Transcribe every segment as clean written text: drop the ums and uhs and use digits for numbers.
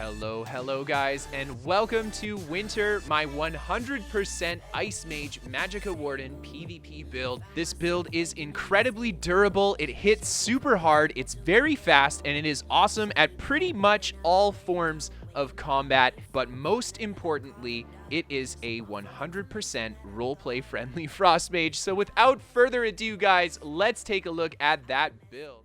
Hello guys, and welcome to Winter, my 100% Ice Mage Magicka Warden PvP build. This build is incredibly durable, it hits super hard, it's very fast, and it is awesome at pretty much all forms of combat, but most importantly, it is a 100% roleplay friendly Frost Mage. So without further ado guys, let's take a look at that build.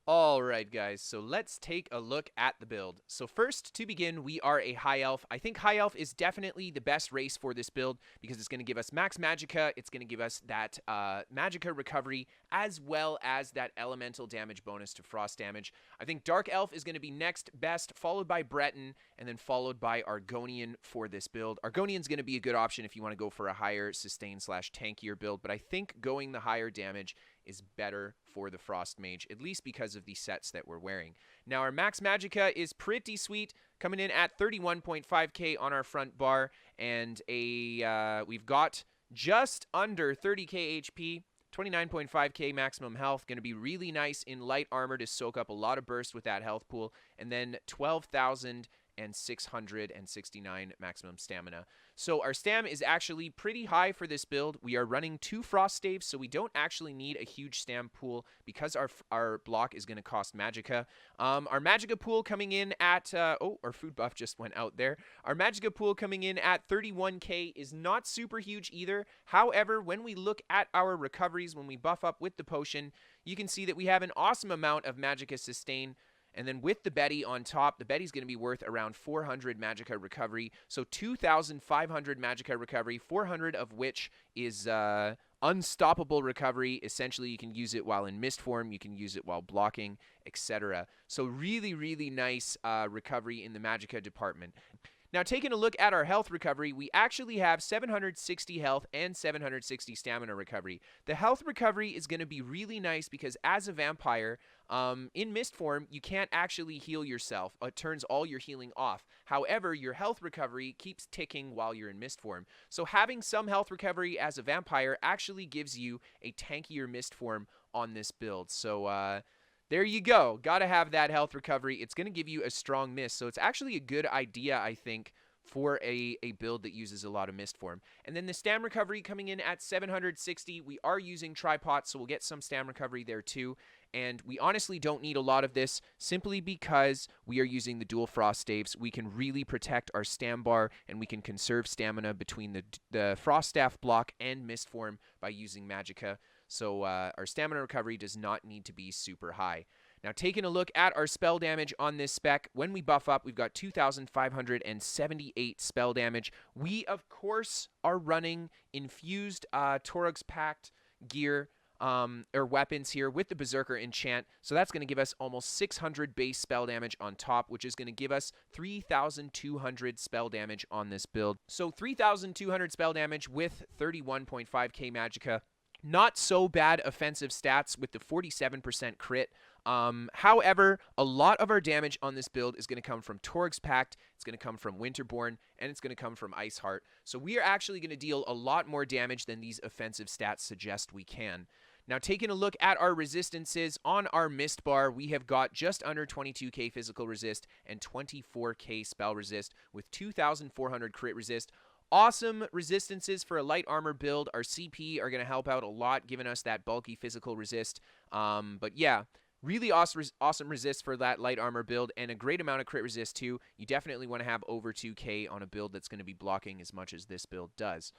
Alright guys, so let's take a look at the build. So first, to begin, we are a High Elf. I think High Elf is definitely the best race for this build because it's going to give us max Magicka, it's going to give us that Magicka recovery, as well as that elemental damage bonus to frost damage. I think Dark Elf is going to be next best, followed by Breton, and then followed by Argonian for this build. Argonian's going to be a good option if you want to go for a higher sustain / tankier build, but I think going the higher damage is better for the Frost Mage, at least because of the sets that we're wearing. Now, our max Magicka is pretty sweet, coming in at 31.5k on our front bar, and we've got just under 30k HP, 29.5k maximum health, going to be really nice in light armor to soak up a lot of burst with that health pool, and then 12,669 maximum stamina. So our stam is actually pretty high for this build. We are running 2 frost staves, so we don't actually need a huge stam pool because our block is going to cost Magicka. Our Magicka pool coming in at oh, our food buff just went out there. Our Magicka pool coming in at 31k is not super huge either. However, when we look at our recoveries, when we buff up with the potion, you can see that we have an awesome amount of Magicka sustain. And then with the Betty on top, the Betty's going to be worth around 400 Magicka recovery. So 2,500 Magicka recovery, 400 of which is unstoppable recovery. Essentially, you can use it while in mist form, you can use it while blocking, etc. So really, really nice recovery in the Magicka department. Now, taking a look at our health recovery, we actually have 760 health and 760 stamina recovery. The health recovery is going to be really nice because as a vampire, in mist form, you can't actually heal yourself. It turns all your healing off. However, your health recovery keeps ticking while you're in mist form. So having some health recovery as a vampire actually gives you a tankier mist form on this build. So, there you go. Gotta have that health recovery. It's going to give you a strong mist. So it's actually a good idea, I think, for a build that uses a lot of mist form. And then the stam recovery coming in at 760. We are using tripod, so we'll get some stam recovery there too. And we honestly don't need a lot of this simply because we are using the dual frost staves. We can really protect our stam bar and we can conserve stamina between the frost staff block and mist form by using Magicka. So our stamina recovery does not need to be super high. Now, taking a look at our spell damage on this spec, when we buff up, we've got 2,578 spell damage. We, of course, are running infused Torug's Pact gear or weapons here with the Berserker enchant. So that's going to give us almost 600 base spell damage on top, which is going to give us 3,200 spell damage on this build. So 3,200 spell damage with 31.5k Magicka. Not so bad offensive stats with the 47% crit. However, a lot of our damage on this build is going to come from Torug's Pact, it's going to come from Winterbourne, and it's going to come from Iceheart. So we are actually going to deal a lot more damage than these offensive stats suggest we can. Now, taking a look at our resistances on our mist bar, we have got just under 22k physical resist and 24k spell resist with 2,400 crit resist. Awesome resistances for a light armor build. Our CP are going to help out a lot, giving us that bulky physical resist. But yeah, really awesome resist for that light armor build, and a great amount of crit resist too. You definitely want to have over 2k on a build that's going to be blocking as much as this build does.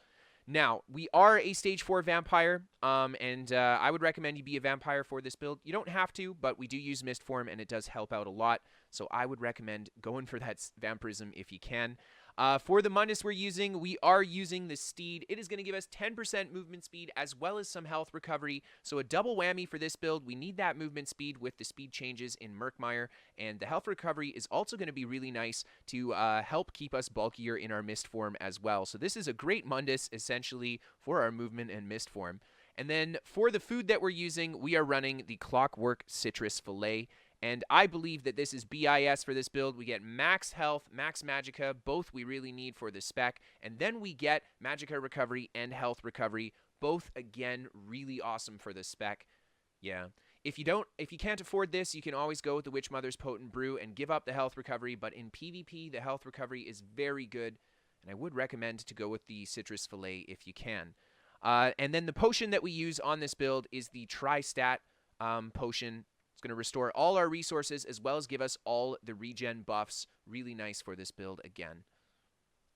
Now, we are a stage 4 vampire, and I would recommend you be a vampire for this build. You don't have to, but we do use mist form, and it does help out a lot. So I would recommend going for that vampirism if you can. For the Mundus we're using, we are using the Steed. It is going to give us 10% movement speed as well as some health recovery. So a double whammy for this build. We need that movement speed with the speed changes in Murkmire. And the health recovery is also going to be really nice to help keep us bulkier in our mist form as well. So this is a great Mundus essentially for our movement and mist form. And then for the food that we're using, we are running the Clockwork Citrus Fillet. And I believe that this is BIS for this build. We get max health, max Magicka, both we really need for the spec. And then we get Magicka recovery and health recovery, both again really awesome for the spec. Yeah. If you can't afford this, you can always go with the Witch Mother's Potent Brew and give up the health recovery, but in PvP, the health recovery is very good, and I would recommend to go with the Citrus Fillet if you can. And then the potion that we use on this build is the Tri-Stat potion. It's going to restore all our resources as well as give us all the regen buffs. Really nice for this build again.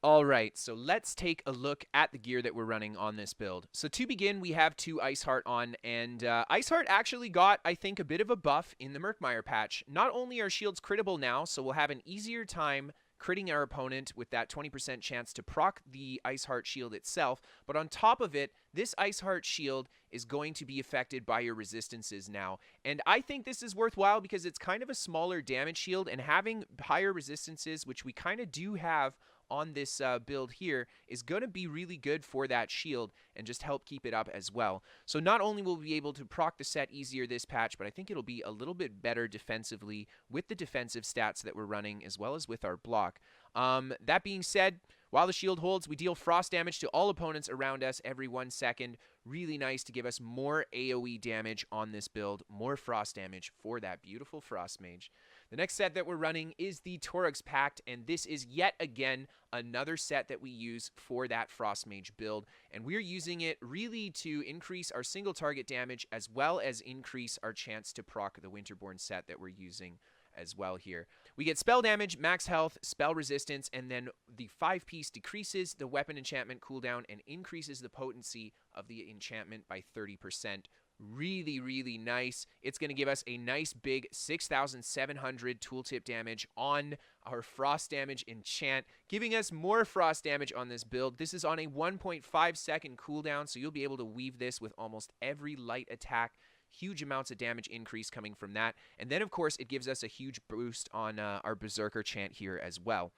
All right, so let's take a look at the gear that we're running on this build. So to begin, we have 2 Ice Heart on, and Ice Heart actually got, I think, a bit of a buff in the Murkmire patch. Not only are shields crittable now, so we'll have an easier time critting our opponent with that 20% chance to proc the Ice Heart shield itself, but on top of it, this Ice Heart shield is going to be affected by your resistances now. And I think this is worthwhile because it's kind of a smaller damage shield, and having higher resistances, which we kind of do have on this build here, is going to be really good for that shield and just help keep it up as well. So not only will we be able to proc the set easier this patch, but I think it'll be a little bit better defensively with the defensive stats that we're running as well as with our block. That being said, while the shield holds, we deal frost damage to all opponents around us every 1 second. Really nice to give us more AoE damage on this build, more frost damage for that beautiful Frost Mage. The next set that we're running is the Torug's Pact, and this is yet again another set that we use for that Frost Mage build, and we're using it really to increase our single target damage as well as increase our chance to proc the Winterbourne set that we're using as well here. We get spell damage, max health, spell resistance, and then the 5-piece decreases the weapon enchantment cooldown and increases the potency of the enchantment by 30%. Really, really nice. It's going to give us a nice big 6,700 tooltip damage on our frost damage enchant, giving us more frost damage on this build. This is on a 1.5 second cooldown, so you'll be able to weave this with almost every light attack. Huge amounts of damage increase coming from that. And then, of course, it gives us a huge boost on our Berserker chant here as well.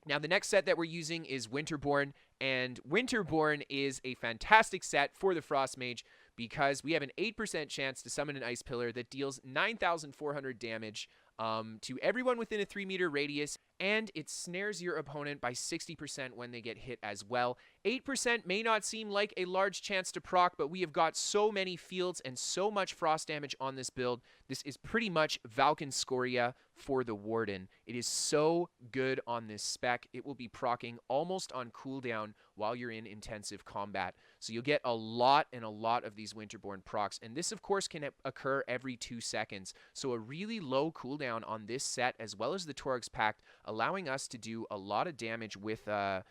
Now, the next set that we're using is Winterbourne, and Winterbourne is a fantastic set for the Frost Mage because we have an 8% chance to summon an Ice Pillar that deals 9,400 damage to everyone within a 3-meter radius, and it snares your opponent by 60% when they get hit as well. 8% may not seem like a large chance to proc, but we have got so many fields and so much frost damage on this build. This is pretty much Valken Scoria for the Warden. It is so good on this spec. It will be proccing almost on cooldown while you're in intensive combat. So you'll get a lot of these Winterbourne procs, and this of course can occur every 2 seconds. So a really low cooldown on this set as well as the Torug's Pact, allowing us to do a lot of damage with our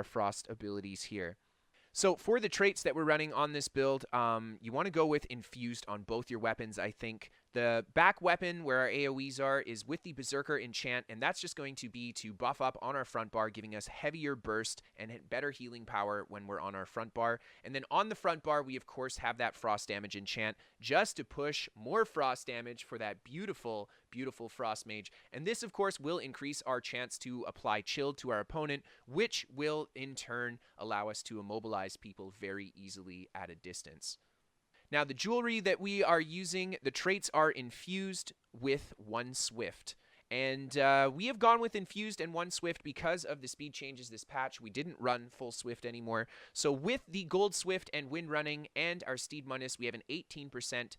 frost abilities here. So for the traits that we're running on this build, you want to go with Infused on both your weapons, I think. The back weapon, where our AoEs are, is with the Berserker enchant, and that's just going to be to buff up on our front bar, giving us heavier burst and better healing power when we're on our front bar. And then on the front bar, we of course have that frost damage enchant, just to push more frost damage for that beautiful, beautiful Frost Mage. And this of course will increase our chance to apply chill to our opponent, which will in turn allow us to immobilize people very easily at a distance. Now, the jewelry that we are using, the traits are Infused with 1 Swift. And we have gone with Infused and 1 Swift because of the speed changes this patch. We didn't run full Swift anymore. So with the Gold Swift and Wind Running and our Steed Munus, we have an 18%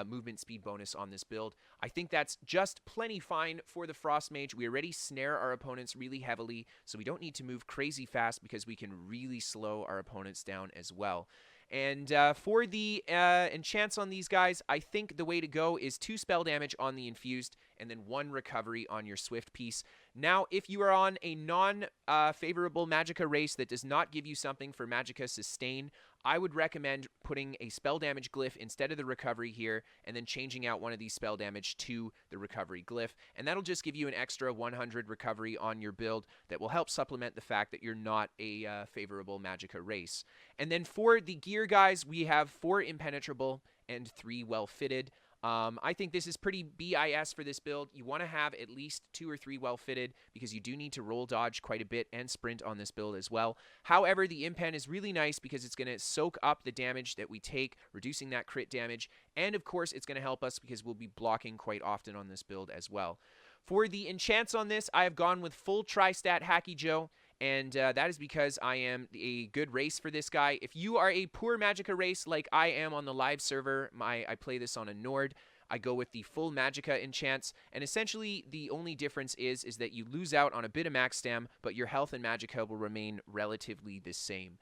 movement speed bonus on this build. I think that's just plenty fine for the Frost Mage. We already snare our opponents really heavily, so we don't need to move crazy fast because we can really slow our opponents down as well. And for the enchants on these guys, I think the way to go is 2 spell damage on the Infused and then 1 recovery on your Swift piece. Now, if you are on a non-favorable Magica race that does not give you something for Magica Sustain, I would recommend putting a spell damage glyph instead of the recovery here, and then changing out one of these spell damage to the recovery glyph. And that'll just give you an extra 100 recovery on your build that will help supplement the fact that you're not a favorable Magica race. And then for the gear, guys, we have 4 impenetrable and 3 well-fitted. I think this is pretty BIS for this build. You want to have at least 2 or 3 well-fitted because you do need to roll dodge quite a bit and sprint on this build as well. However, the impen is really nice because it's going to soak up the damage that we take, reducing that crit damage. And of course, it's going to help us because we'll be blocking quite often on this build as well. For the enchants on this, I have gone with full Tri-Stat Hacky Joe. and that is because I am a good race for this guy. If you are a poor Magicka race like I am on the live server, I play this on a Nord, I go with the full Magicka enchants, and essentially the only difference is that you lose out on a bit of max stam, but your health and Magicka will remain relatively the same.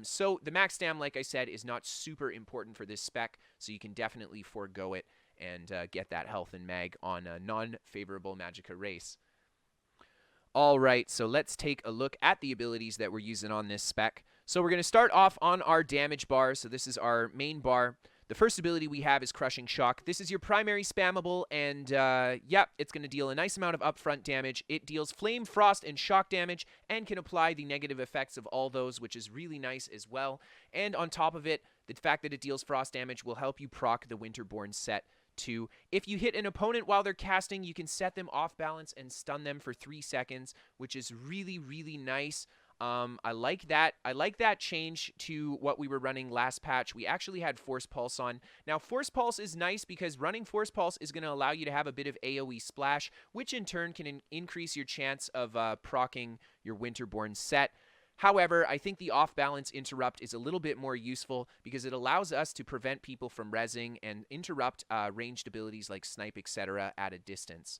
So the max stam, like I said, is not super important for this spec, so you can definitely forego it and get that health and mag on a non-favorable Magicka race. Alright, so let's take a look at the abilities that we're using on this spec. So we're going to start off on our damage bar, so this is our main bar. The first ability we have is Crushing Shock. This is your primary spammable, and yeah, it's going to deal a nice amount of upfront damage. It deals Flame, Frost, and Shock damage, and can apply the negative effects of all those, which is really nice as well. And on top of it, the fact that it deals Frost damage will help you proc the Winterbourne set too. If you hit an opponent while they're casting, you can set them off balance and stun them for 3 seconds, which is really, really nice. I like that. I like that change to what we were running last patch. We actually had Force Pulse on. Now, Force Pulse is nice because running Force Pulse is going to allow you to have a bit of AoE splash, which in turn can increase your chance of proccing your Winterbourne set. However, I think the off-balance interrupt is a little bit more useful because it allows us to prevent people from rezzing and interrupt ranged abilities like Snipe, etc. at a distance.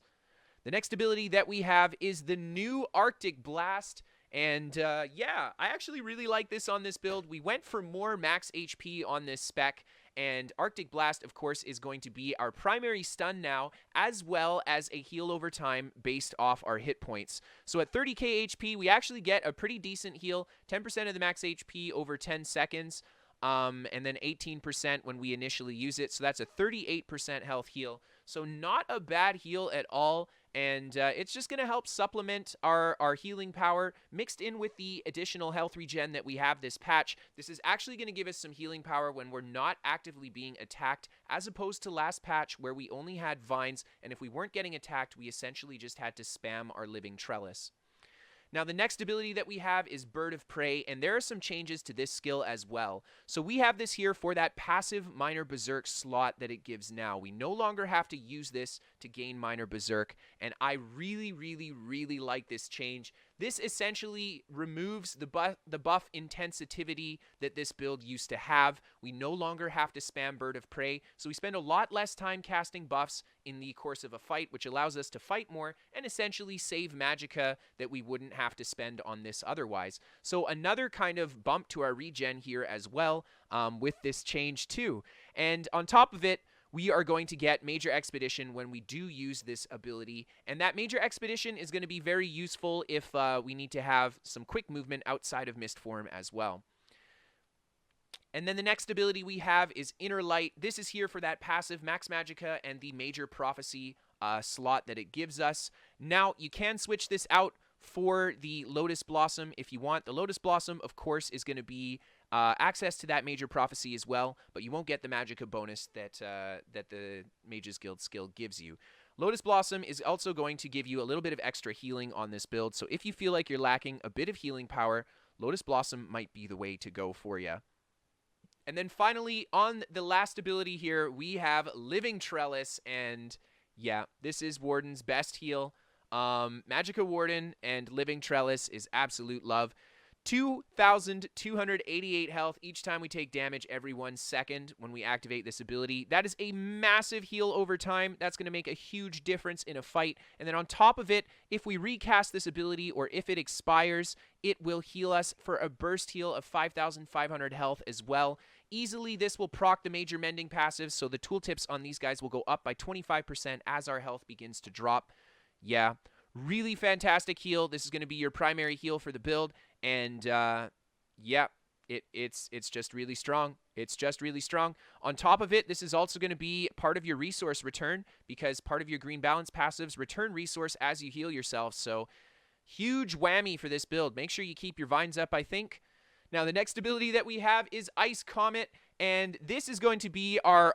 The next ability that we have is the new Arctic Blast. And yeah, I actually really like this on this build. We went for more max HP on this spec, and Arctic Blast, of course, is going to be our primary stun now, as well as a heal over time based off our hit points. So at 30k HP, we actually get a pretty decent heal, 10% of the max HP over 10 seconds, and then 18% when we initially use it. So that's a 38% health heal. So not a bad heal at all. And it's just going to help supplement our healing power mixed in with the additional health regen that we have this patch. This is actually going to give us some healing power when we're not actively being attacked, as opposed to last patch where we only had vines, and if we weren't getting attacked, we essentially just had to spam our living trellis. Now, the next ability that we have is Bird of Prey, and there are some changes to this skill as well. So we have this here for that passive Minor Berserk slot that it gives now. We no longer have to use this to gain Minor Berserk, and I really, really, really like this change. This essentially removes the buff insensitivity that this build used to have. We no longer have to spam Bird of Prey, so we spend a lot less time casting buffs in the course of a fight, which allows us to fight more and essentially save Magicka that we wouldn't have to spend on this otherwise. So another kind of bump to our regen here as well with this change too. And on top of it, we are going to get Major Expedition when we do use this ability, and that Major Expedition is going to be very useful if we need to have some quick movement outside of Mist form as well. And then the next ability we have is Inner Light. This is here for that passive Max Magicka and the Major Prophecy slot that it gives us. Now, you can switch this out for the Lotus Blossom if you want. The Lotus Blossom, of course, is going to be access to that Major Prophecy as well, but you won't get the Magicka bonus that the Mages Guild skill gives you. Lotus Blossom is also going to give you a little bit of extra healing on this build, so if you feel like you're lacking a bit of healing power, Lotus Blossom might be the way to go for you. And then finally, on the last ability here, we have Living Trellis, and yeah, this is Warden's best heal. Magicka Warden and Living Trellis is absolute love. 2,288 health each time we take damage every 1 second when we activate this ability. That is a massive heal over time. That's going to make a huge difference in a fight. And then on top of it, if we recast this ability or if it expires, it will heal us for a burst heal of 5,500 health as well. Easily, this will proc the Major Mending passive, so the tooltips on these guys will go up by 25% as our health begins to drop. Yeah, really fantastic heal. This is going to be your primary heal for the build, and yeah, it's just really strong. It's just really strong. On top of it, this is also going to be part of your resource return, because part of your Green Balance passives return resource as you heal yourself, so huge whammy for this build. Make sure you keep your vines up, I think. Now, the next ability that we have is Ice Comet, and this is going to be our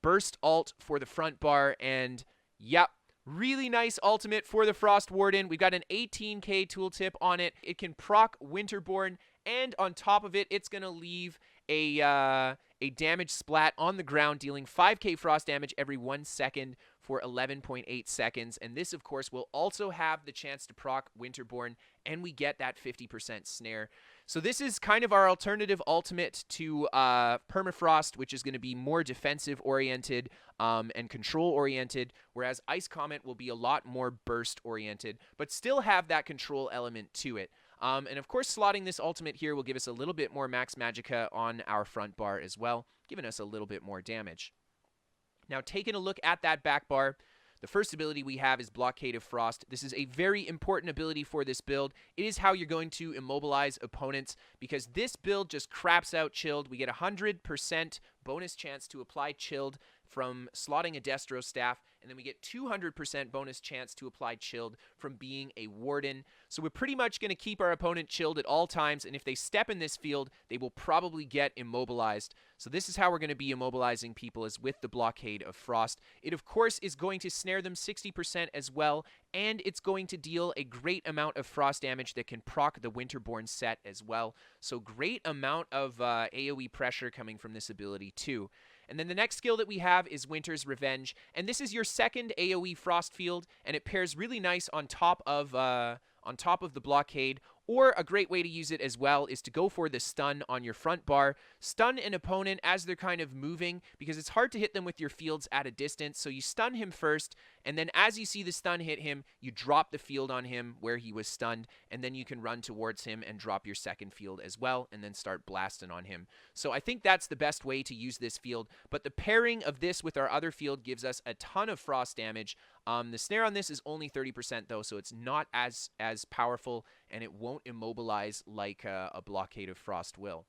burst alt for the front bar, and yep, really nice ultimate for the Frost Warden. We've got an 18k tooltip on it. It can proc Winterbourne, and on top of it, it's going to leave a damage splat on the ground, dealing 5k frost damage every 1 second for 11.8 seconds. And this, of course, will also have the chance to proc Winterbourne, and we get that 50% snare. So this is kind of our alternative ultimate to Permafrost, which is going to be more defensive-oriented and control-oriented, whereas Ice Comet will be a lot more burst-oriented, but still have that control element to it. And of course, slotting this ultimate here will give us a little bit more max Magicka on our front bar as well, giving us a little bit more damage. Now, taking a look at that back bar, the first ability we have is Blockade of Frost. This is a very important ability for this build. It is how you're going to immobilize opponents, because this build just craps out Chilled. We get 100% bonus chance to apply Chilled from slotting a Destro Staff, and then we get 200% bonus chance to apply Chilled from being a Warden. So we're pretty much going to keep our opponent chilled at all times, and if they step in this field, they will probably get immobilized. So this is how we're going to be immobilizing people, is with the Blockade of Frost. It, of course, is going to snare them 60% as well, and it's going to deal a great amount of frost damage that can proc the Winterbourne set as well. So great amount of AoE pressure coming from this ability too. And then the next skill that we have is Winter's Revenge, and this is your second AoE frost field, and it pairs really nice on top of the blockade. Or a great way to use it as well is to go for the stun on your front bar. Stun an opponent as they're kind of moving, because it's hard to hit them with your fields at a distance. So you stun him first, and then as you see the stun hit him, you drop the field on him where he was stunned, and then you can run towards him and drop your second field as well, and then start blasting on him. So I think that's the best way to use this field, but the pairing of this with our other field gives us a ton of frost damage. The snare on this is only 30% though, so it's not as powerful, and it won't immobilize like a Blockade of Frost will.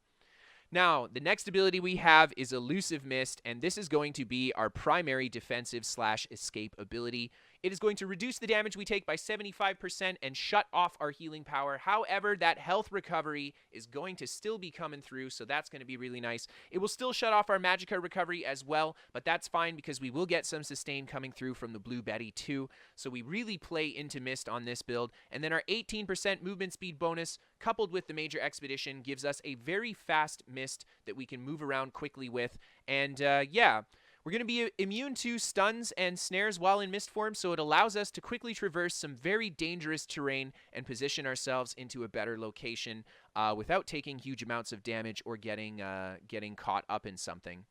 Now, the next ability we have is Elusive Mist, and this is going to be our primary defensive / escape ability. It is going to reduce the damage we take by 75% and shut off our healing power. However, that health recovery is going to still be coming through, so that's going to be really nice. It will still shut off our Magicka recovery as well, but that's fine because we will get some sustain coming through from the Blue Betty too. So we really play into Mist on this build. And then our 18% movement speed bonus, coupled with the Major Expedition, gives us a very fast Mist that we can move around quickly with. And yeah, we're going to be immune to stuns and snares while in Mist form, so it allows us to quickly traverse some very dangerous terrain and position ourselves into a better location without taking huge amounts of damage or getting caught up in something.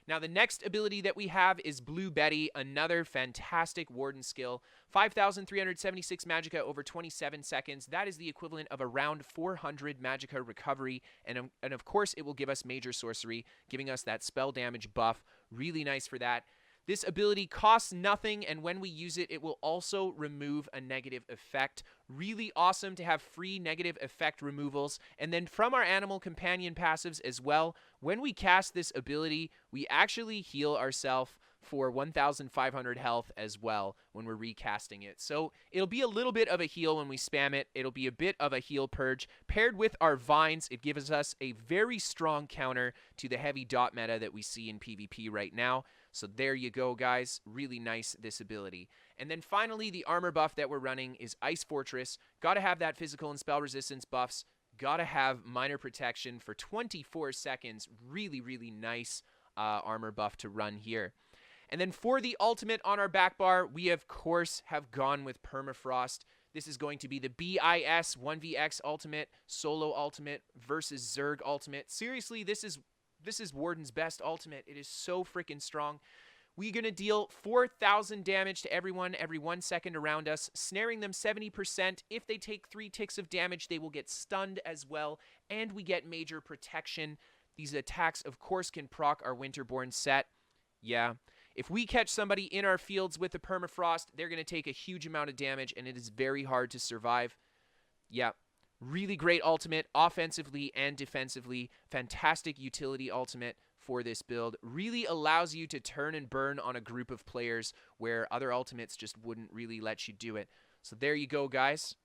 Now, the next ability that we have is Blue Betty, another fantastic Warden skill. 5,376 Magicka over 27 seconds. That is the equivalent of around 400 Magicka recovery, and of course, it will give us Major Sorcery, giving us that spell damage buff. Really nice for that. This ability costs nothing, and when we use it, it will also remove a negative effect. Really awesome to have free negative effect removals. And then from our Animal Companion passives as well, when we cast this ability, we actually heal ourselves for 1,500 health as well when we're recasting it. So it'll be a little bit of a heal when we spam it. It'll be a bit of a heal purge. Paired with our vines, it gives us a very strong counter to the heavy dot meta that we see in PvP right now. So there you go, guys. Really nice, this ability. And then finally, the armor buff that we're running is Ice Fortress. Gotta have that physical and spell resistance buffs. Gotta have minor protection for 24 seconds. Really, really nice armor buff to run here. And then for the ultimate on our back bar, we of course have gone with Permafrost. This is going to be the BIS 1vX ultimate, solo ultimate versus Zerg ultimate. Seriously, this is Warden's best ultimate. It is so freaking strong. We're going to deal 4,000 damage to everyone every 1 second around us, snaring them 70%. If they take 3 ticks of damage, they will get stunned as well, and we get major protection. These attacks, of course, can proc our Winterbourne set. Yeah. If we catch somebody in our fields with the Permafrost, they're going to take a huge amount of damage, and it is very hard to survive. Yeah. Really great ultimate, offensively and defensively. Fantastic utility ultimate for this build. Really allows you to turn and burn on a group of players where other ultimates just wouldn't really let you do it. So there you go, guys.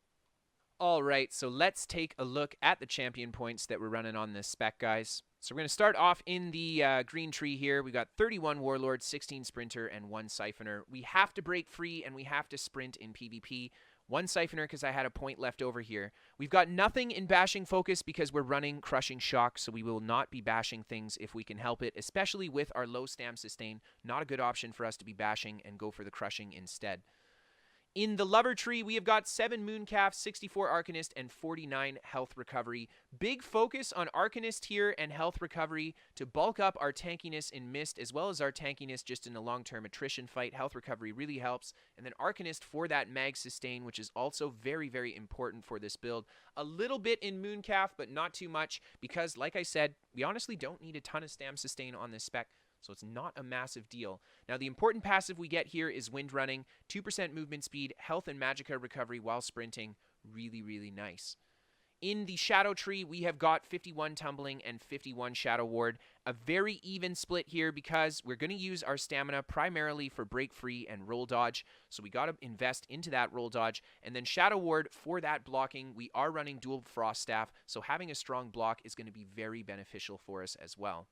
All right, so let's take a look at the champion points that we're running on this spec, guys. So we're going to start off in the green tree here. We've got 31 Warlord, 16 Sprinter, and 1 Siphoner. We have to break free, and we have to sprint in PvP. 1 Siphoner because I had a point left over here. We've got nothing in bashing focus because we're running Crushing Shock, so we will not be bashing things if we can help it, especially with our low stam sustain. Not a good option for us to be bashing and go for the Crushing instead. In the Lover Tree, we have got 7 Mooncalf, 64 Arcanist, and 49 Health Recovery. Big focus on Arcanist here and Health Recovery to bulk up our tankiness in Mist, as well as our tankiness just in a long-term attrition fight. Health Recovery really helps. And then Arcanist for that Mag Sustain, which is also very, very important for this build. A little bit in Mooncalf, but not too much, because, like I said, we honestly don't need a ton of Stam Sustain on this spec. So it's not a massive deal. Now, the important passive we get here is Wind Running, 2% movement speed, health and Magicka recovery while sprinting. Really, really nice. In the Shadow Tree, we have got 51 Tumbling and 51 Shadow Ward. A very even split here because we're going to use our stamina primarily for Break Free and Roll Dodge. So we got to invest into that Roll Dodge. And then Shadow Ward for that blocking. We are running dual Frost Staff, so having a strong block is going to be very beneficial for us as well.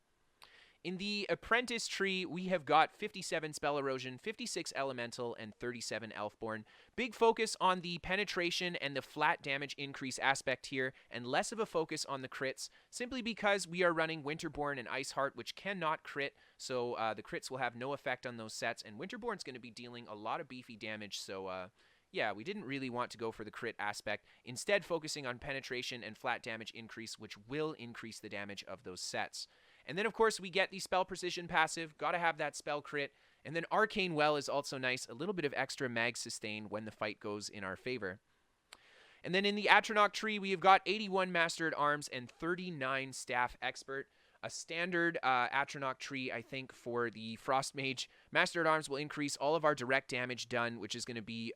In the Apprentice Tree, we have got 57 Spell Erosion, 56 Elemental, and 37 Elfborn. Big focus on the penetration and the flat damage increase aspect here, and less of a focus on the crits, simply because we are running Winterbourne and Iceheart, which cannot crit, so the crits will have no effect on those sets, and Winterbourne's going to be dealing a lot of beefy damage, so yeah, we didn't really want to go for the crit aspect, instead focusing on penetration and flat damage increase, which will increase the damage of those sets. And then, of course, we get the Spell Precision passive. Got to have that spell crit. And then Arcane Well is also nice. A little bit of extra mag sustain when the fight goes in our favor. And then in the Atronach Tree, we have got 81 Master at Arms and 39 Staff Expert. A standard Atronach Tree, I think, for the Frost Mage. Master at Arms will increase all of our direct damage done, which is going to be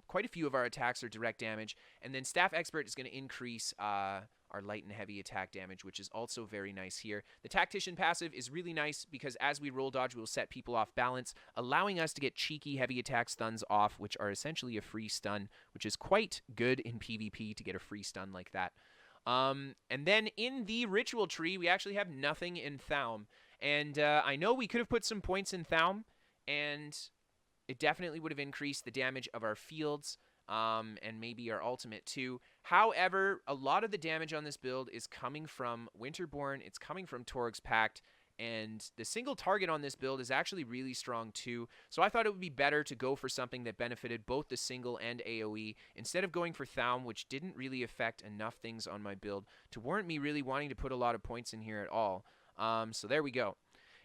quite a few of our attacks are direct damage. And then Staff Expert is going to increase our light and heavy attack damage, which is also very nice here. The Tactician passive is really nice because as we roll dodge, we'll set people off balance, allowing us to get cheeky heavy attack stuns off, which are essentially a free stun, which is quite good in PvP to get a free stun like that. And then in the Ritual Tree, we actually have nothing in Thaum. And I know we could have put some points in Thaum, and it definitely would have increased the damage of our fields, and maybe our ultimate too. However, a lot of the damage on this build is coming from Winterbourne, it's coming from Toryg's Pact, and the single target on this build is actually really strong too. So I thought it would be better to go for something that benefited both the single and AoE, instead of going for Thaum, which didn't really affect enough things on my build to warrant me really wanting to put a lot of points in here at all. So there we go.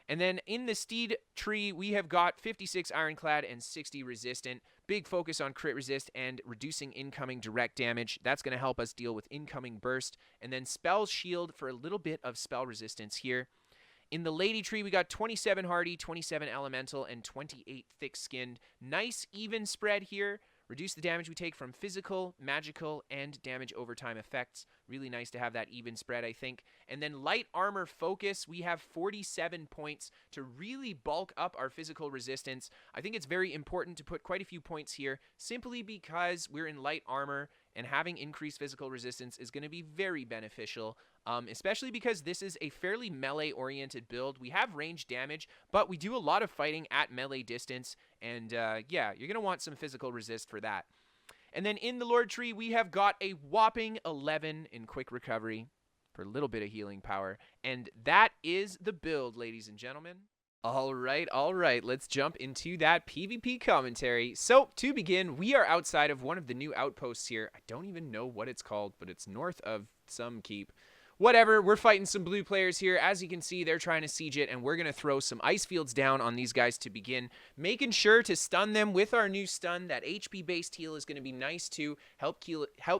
And then in the Steed Tree, we have got 56 Ironclad and 60 Resistant. Big focus on crit resist and reducing incoming direct damage. That's going to help us deal with incoming burst. And then Spell Shield for a little bit of spell resistance here. In the Lady Tree, we got 27 Hardy, 27 Elemental, and 28 Thick-Skinned. Nice even spread here. Reduce the damage we take from physical, magical, and damage over time effects. Really nice to have that even spread, I think. And then Light Armor Focus, we have 47 points to really bulk up our physical resistance. I think it's very important to put quite a few points here, simply because we're in light armor, and having increased physical resistance is going to be very beneficial, especially because this is a fairly melee-oriented build. We have range damage, but we do a lot of fighting at melee distance, and yeah, you're going to want some physical resist for that. And then in the Lord Tree, we have got a whopping 11 in quick recovery for a little bit of healing power, and that is the build, ladies and gentlemen. All right, let's jump into that PvP commentary. So, to begin, we are outside of one of the new outposts here. I don't even know what it's called, but it's north of some keep. Whatever, we're fighting some blue players here. As you can see, they're trying to siege it, and we're going to throw some ice fields down on these guys to begin, making sure to stun them with our new stun. That HP-based heal is going to be nice to help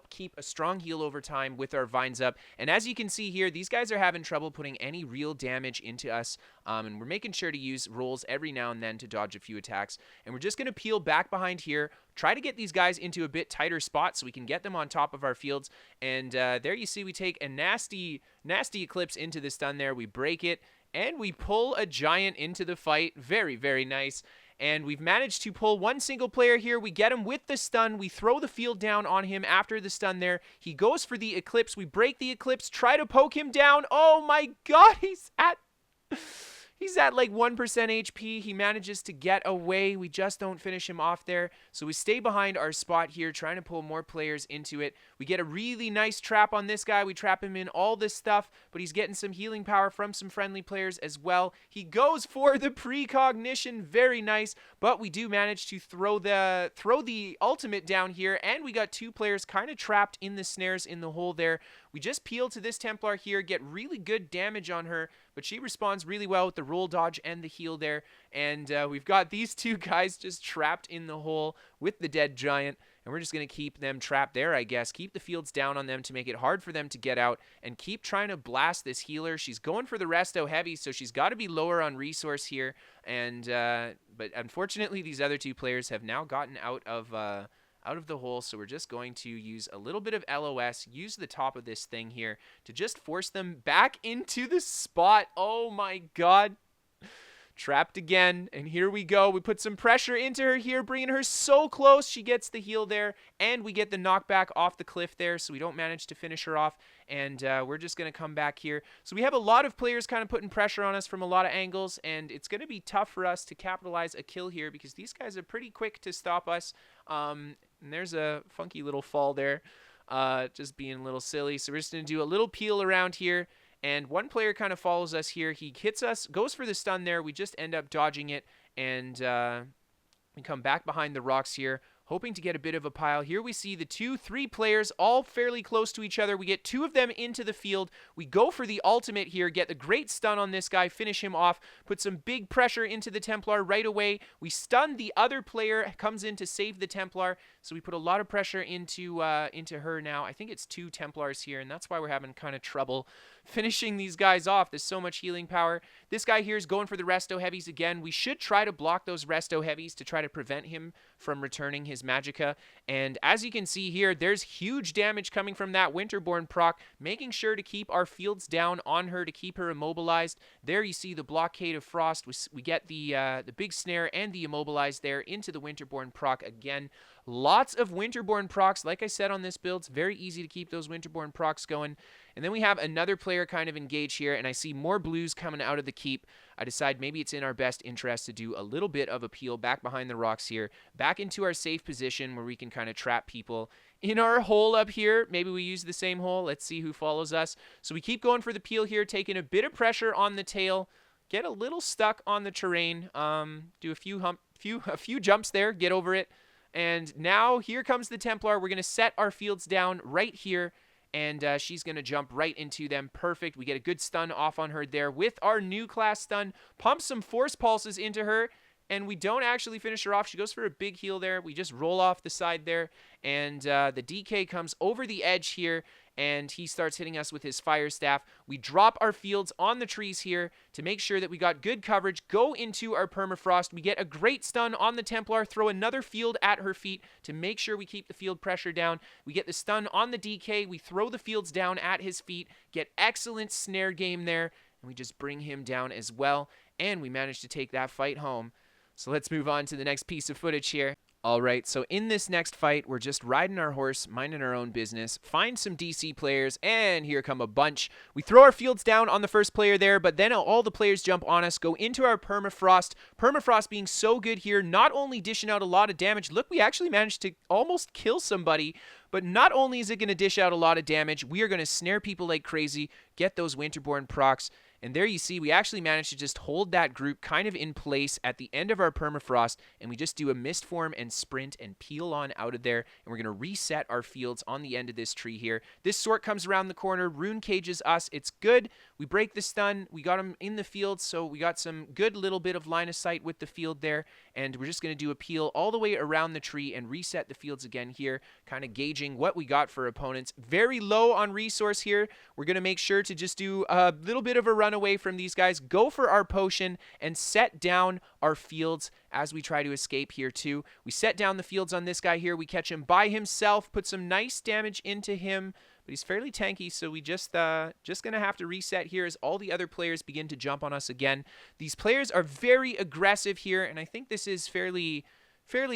keep a strong heal over time with our vines up. And as you can see here, these guys are having trouble putting any real damage into us, and we're making sure to use rolls every now and then to dodge a few attacks. And we're just going to peel back behind here, try to get these guys into a bit tighter spot so we can get them on top of our fields. And there you see we take a nasty Eclipse into the stun there. We break it, and we pull a Giant into the fight. Very, very nice. And we've managed to pull one single player here. We get him with the stun. We throw the field down on him after the stun there. He goes for the Eclipse. We break the Eclipse, try to poke him down. Oh my god, he's at like 1% HP. He manages to get away. We just don't finish him off there. So we stay behind our spot here, trying to pull more players into it. We get a really nice trap on this guy. We trap him in all this stuff, but he's getting some healing power from some friendly players as well. He goes for the precognition. Very nice, but we do manage to throw the ultimate down here, and we got 2 players kind of trapped in the snares in the hole there. We just peel to this Templar here, get really good damage on her, but she responds really well with the roll dodge and the heal there. And we've got these 2 guys just trapped in the hole with the dead giant, and we're just going to keep them trapped there, I guess. Keep the fields down on them to make it hard for them to get out, and keep trying to blast this healer. She's going for the resto heavy, so she's got to be lower on resource here. And but unfortunately, these other 2 players have now gotten out of the hole, so we're just going to use a little bit of LOS, use the top of this thing here to just force them back into the spot. Oh my god. Trapped again, and here we go. We put some pressure into her here, bringing her so close. She gets the heal there, and we get the knockback off the cliff there, so we don't manage to finish her off, and we're just going to come back here. So we have a lot of players kind of putting pressure on us from a lot of angles, and it's going to be tough for us to capitalize a kill here because these guys are pretty quick to stop us. And there's a funky little fall there, just being a little silly. So we're just going to do a little peel around here. And one player kind of follows us here. He hits us, goes for the stun there. We just end up dodging it, and we come back behind the rocks here, hoping to get a bit of a pile. Here we see the 2-3 players all fairly close to each other. We get 2 of them into the field. We go for the ultimate here, get the great stun on this guy, finish him off, put some big pressure into the Templar right away. We stun the other player, comes in to save the Templar, so we put a lot of pressure into her now. I think it's 2 Templars here, and that's why we're having kind of trouble finishing these guys off. There's so much healing power. This guy here is going for the resto heavies again. We should try to block those resto heavies to try to prevent him from returning his Magica. And as you can see here, there's huge damage coming from that Winterbourne proc, making sure to keep our fields down on her to keep her immobilized. There you see the blockade of frost. We get the big snare and the immobilized there into the Winterbourne proc again. Lots of Winterbourne procs. Like I said on this build, it's very easy to keep those Winterbourne procs going. And then we have another player kind of engaged here, and I see more blues coming out of the keep. I decide maybe it's in our best interest to do a little bit of a peel back behind the rocks here, back into our safe position where we can kind of trap people in our hole up here. Maybe we use the same hole. Let's see who follows us. So we keep going for the peel here, taking a bit of pressure on the tail, get a little stuck on the terrain, do a few jumps there, get over it. And now here comes the Templar. We're going to set our fields down right here, and she's going to jump right into them. Perfect. We get a good stun off on her there with our new class stun. Pump some force pulses into her, and we don't actually finish her off. She goes for a big heal there. We just roll off the side there, and the DK comes over the edge here, and he starts hitting us with his fire staff. We drop our fields on the trees here to make sure that we got good coverage, go into our permafrost. We get a great stun on the Templar, throw another field at her feet to make sure we keep the field pressure down. We get the stun on the DK. We throw the fields down at his feet, get excellent snare game there, and we just bring him down as well, and we manage to take that fight home. So let's move on to the next piece of footage here. Alright, so in this next fight, we're just riding our horse, minding our own business, find some DC players, and here come a bunch. We throw our fields down on the first player there, but then all the players jump on us, go into our permafrost. Permafrost being so good here, not only dishing out a lot of damage, look, we actually managed to almost kill somebody, but not only is it going to dish out a lot of damage, we are going to snare people like crazy, get those Winterbourne procs. And there you see, we actually managed to just hold that group kind of in place at the end of our permafrost, and we just do a mist form and sprint and peel on out of there, and we're going to reset our fields on the end of this tree here. This sort comes around the corner, rune cages us, it's good. We break the stun, we got him in the field, so we got some good little bit of line of sight with the field there, and we're just going to do a peel all the way around the tree and reset the fields again here, kind of gauging what we got for opponents. Very low on resource here. We're going to make sure to just do a little bit of a run away from these guys, go for our potion, and set down our fields as we try to escape here too. We set down the fields on this guy here. We catch him by himself, put some nice damage into him, but he's fairly tanky, so we just going to have to reset here as all the other players begin to jump on us again. These players are very aggressive here, and I think this is fairly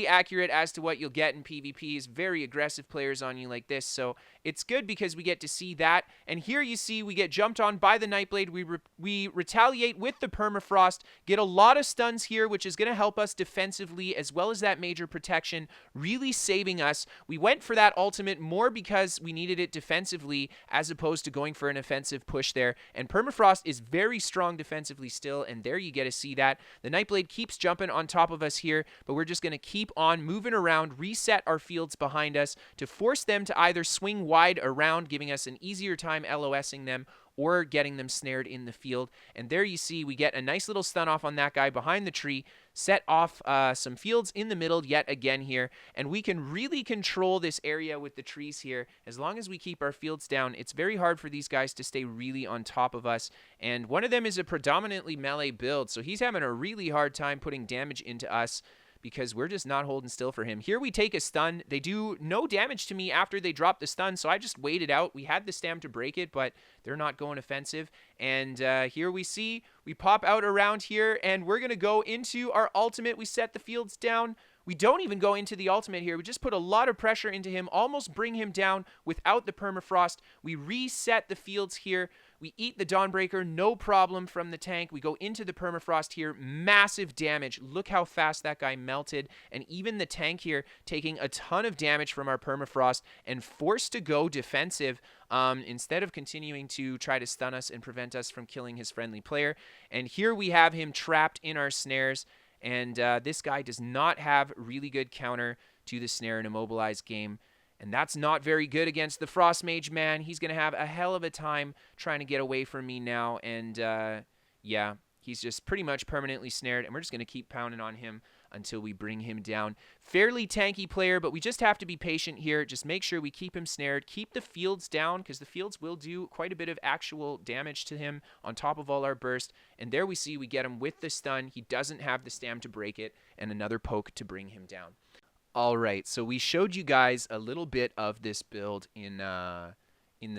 accurate as to what you'll get in PvP is very aggressive players on you like this. So it's good because we get to see that. And here you see we get jumped on by the Nightblade. We retaliate with the Permafrost, get a lot of stuns here, which is going to help us defensively as well as that major protection, really saving us. We went for that ultimate more because we needed it defensively as opposed to going for an offensive push there. And Permafrost is very strong defensively still, and there you get to see that. The Nightblade keeps jumping on top of us here, but we're just going to keep on moving around, reset our fields behind us to force them to either swing wide around, giving us an easier time LOSing them, or getting them snared in the field. And there you see we get a nice little stun off on that guy behind the tree, set off some fields in the middle yet again here, and we can really control this area with the trees here. As long as we keep our fields down, it's very hard for these guys to stay really on top of us. And one of them is a predominantly melee build, so he's having a really hard time putting damage into us, because we're just not holding still for him. Here we take a stun. They do no damage to me after they drop the stun, so I just waited out. We had the stam to break it, but they're not going offensive. And here we see we pop out around here, and we're going to go into our ultimate. We set the fields down. We don't even go into the ultimate here. We just put a lot of pressure into him, almost bring him down without the permafrost. We reset the fields here. We eat the Dawnbreaker, no problem from the tank. We go into the permafrost here, massive damage. Look how fast that guy melted. And even the tank here taking a ton of damage from our permafrost and forced to go defensive instead of continuing to try to stun us and prevent us from killing his friendly player. And here we have him trapped in our snares. And this guy does not have really good counter to the snare in a mobilized game. And that's not very good against the Frost Mage, man. He's going to have a hell of a time trying to get away from me now. And, yeah, he's just pretty much permanently snared. And we're just going to keep pounding on him until we bring him down. Fairly tanky player, but we just have to be patient here. Just make sure we keep him snared. Keep the fields down, because the fields will do quite a bit of actual damage to him on top of all our burst. And there we see we get him with the stun. He doesn't have the stam to break it, and another poke to bring him down. All right, so we showed you guys a little bit of this build in the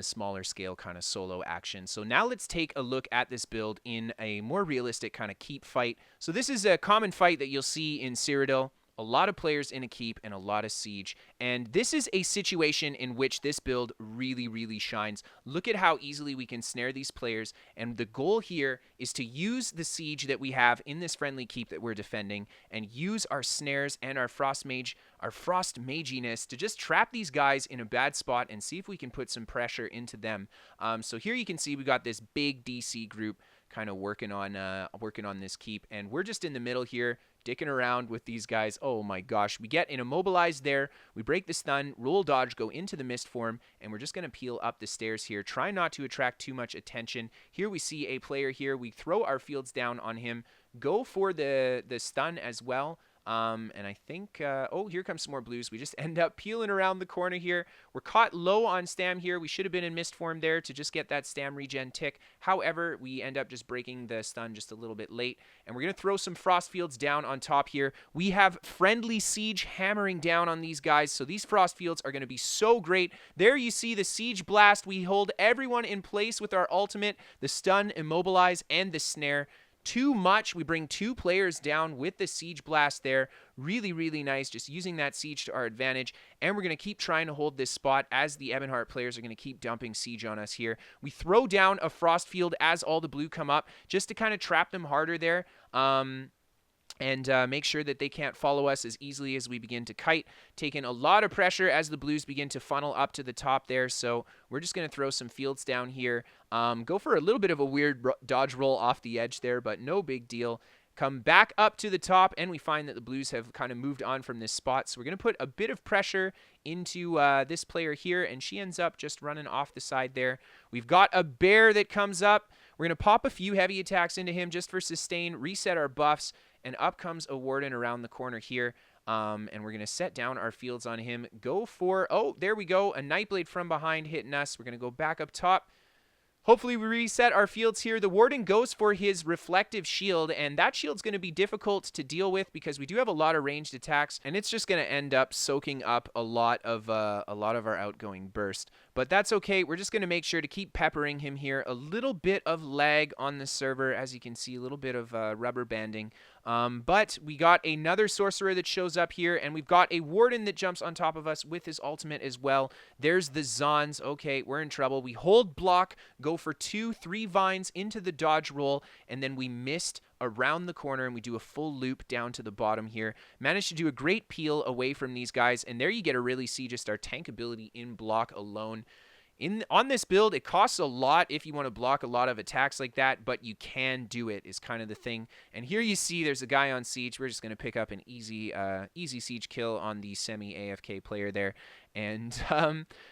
smaller scale kind of solo action. So now let's take a look at this build in a more realistic kind of keep fight. So this is a common fight that you'll see in Cyrodiil. A lot of players in a keep and a lot of siege. And this is a situation in which this build really, really shines. Look at how easily we can snare these players. And the goal here is to use the siege that we have in this friendly keep that we're defending and use our snares and our frost maginess to just trap these guys in a bad spot and see if we can put some pressure into them. So here you can see we got this big DC group kind of working on this keep, and we're just in the middle here dicking around with these guys. Oh my gosh, we get an immobilized there, we break the stun, roll dodge, go into the mist form, and we're just going to peel up the stairs here, try not to attract too much attention. Here we see a player here, we throw our fields down on him, go for the stun as well. And I think, oh, here comes some more blues. We just end up peeling around the corner here. We're caught low on stam here. We should have been in mist form there to just get that stam regen tick. However, we end up just breaking the stun just a little bit late. And we're going to throw some frost fields down on top here. We have friendly siege hammering down on these guys. So these frost fields are going to be so great. There you see the siege blast. We hold everyone in place with our ultimate, the stun, immobilize, and the snare. Too much. We bring 2 players down with the siege blast there. Really, really nice. Just using that siege to our advantage. And we're going to keep trying to hold this spot as the Ebonheart players are going to keep dumping siege on us here. We throw down a frost field as all the blue come up just to kind of trap them harder there. And make sure that they can't follow us as easily as we begin to kite. Taking a lot of pressure as the blues begin to funnel up to the top there. So we're just going to throw some fields down here. Go for a little bit of a weird dodge roll off the edge there, but no big deal. Come back up to the top, and we find that the blues have kind of moved on from this spot. So we're going to put a bit of pressure into this player here, and she ends up just running off the side there. We've got a bear that comes up. We're going to pop a few heavy attacks into him just for sustain, reset our buffs, and up comes a Warden around the corner here. And we're going to set down our fields on him. Go for, oh, there we go, a Nightblade from behind hitting us. We're going to go back up top. Hopefully we reset our fields here. The Warden goes for his reflective shield, and that shield's going to be difficult to deal with because we do have a lot of ranged attacks, and it's just going to end up soaking up a lot of our outgoing burst. But that's okay. We're just going to make sure to keep peppering him here. A little bit of lag on the server, as you can see, a little bit of rubber banding. But we got another sorcerer that shows up here, and we've got a Warden that jumps on top of us with his ultimate as well. There's the Zons. Okay, we're in trouble. We hold block, go for 2-3 vines into the dodge roll, and then we missed around the corner, and we do a full loop down to the bottom here. Managed to do a great peel away from these guys, and there you get to really see just our tank ability in block alone. On this build, it costs a lot if you want to block a lot of attacks like that, but you can do it is kind of the thing. And here you see there's a guy on siege. We're just going to pick up an easy siege kill on the semi-AFK player there. And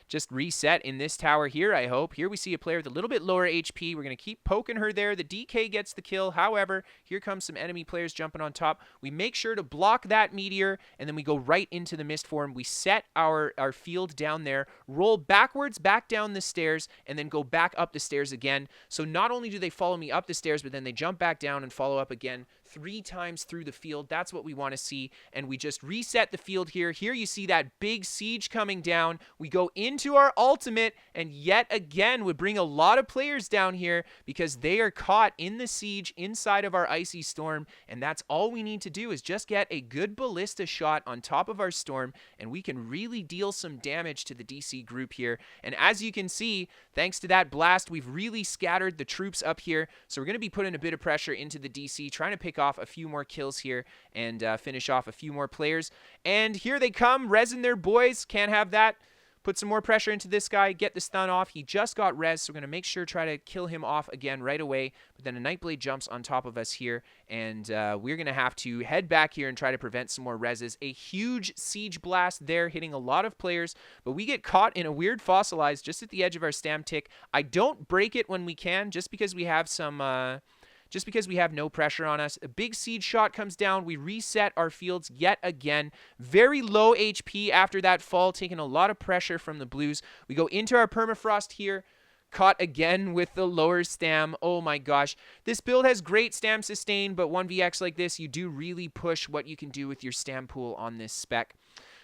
just reset in this tower here, I hope. Here we see a player with a little bit lower HP. We're going to keep poking her there. The DK gets the kill. However, here comes some enemy players jumping on top. We make sure to block that meteor, and then we go right into the mist form. We set our field down there, roll backwards, back down the stairs, and then go back up the stairs again. So not only do they follow me up the stairs, but then they jump back down and follow up again 3 times through the field. That's what we want to see. And we just reset the field here. Here you see that big siege coming down. We go into our ultimate, and yet again would bring a lot of players down here because they are caught in the siege inside of our icy storm. And that's all we need to do is just get a good ballista shot on top of our storm, and we can really deal some damage to the DC group here. And as you can see, thanks to that blast, we've really scattered the troops up here. So we're going to be putting a bit of pressure into the DC, trying to pick off a few more kills here and finish off a few more players. And here they come, resin their boys. Can't have that. Put some more pressure into this guy, get the stun off. He just got res, so we're going to make sure to try to kill him off again right away. But then a Nightblade jumps on top of us here, and we're going to have to head back here and try to prevent some more reses. A huge siege blast there, hitting a lot of players, but we get caught in a weird fossilized just at the edge of our stam tick. I don't break it when we can, just because we have some... Just because we have no pressure on us. A big siege shot comes down. We reset our fields yet again. Very low HP after that fall, taking a lot of pressure from the blues. We go into our permafrost here. Caught again with the lower stam. Oh my gosh. This build has great stam sustain, but 1vx like this, you do really push what you can do with your stam pool on this spec.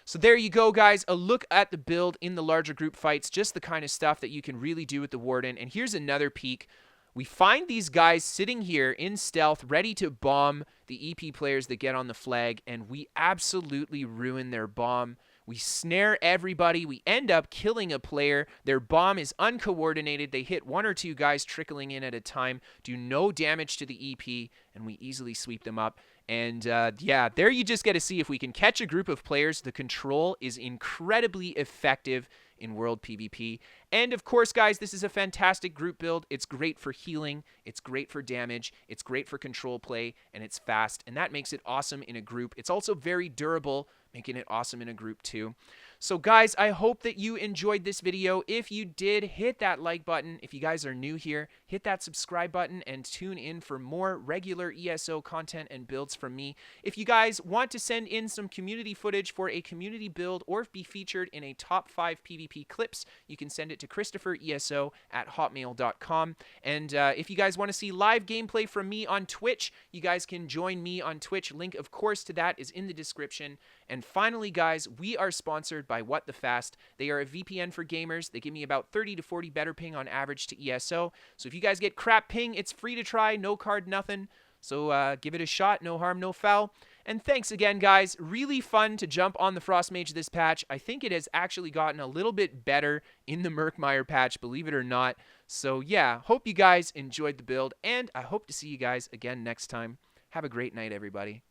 So there you go, guys. A look at the build in the larger group fights. Just the kind of stuff that you can really do with the Warden. And here's another peek. We find these guys sitting here in stealth, ready to bomb the EP players that get on the flag, and we absolutely ruin their bomb. We snare everybody. We end up killing a player. Their bomb is uncoordinated. They hit 1 or 2 guys trickling in at a time, do no damage to the EP, and we easily sweep them up. And yeah, there you just get to see if we can catch a group of players. The control is incredibly effective in World PvP. And of course, guys, this is a fantastic group build. It's great for healing, it's great for damage, it's great for control play, and it's fast, and that makes it awesome in a group. It's also very durable, making it awesome in a group too. So guys, I hope that you enjoyed this video. If you did, hit that like button. If you guys are new here, hit that subscribe button and tune in for more regular ESO content and builds from me. If you guys want to send in some community footage for a community build or be featured in a top 5 PvP clips, you can send it to KristoferESO@hotmail.com. And if you guys want to see live gameplay from me on Twitch, you guys can join me on Twitch. Link, of course, to that is in the description. And finally, guys, we are sponsored by What the Fast. They are a VPN for gamers. They give me about 30 to 40 better ping on average to ESO. So if you guys get crap ping, it's free to try, no card, nothing. So give it a shot, no harm, no foul. And thanks again, guys. Really fun to jump on the Frost Mage this patch. I think it has actually gotten a little bit better in the Murkmire patch, believe it or not. So yeah, hope you guys enjoyed the build, and I hope to see you guys again next time. Have a great night, everybody.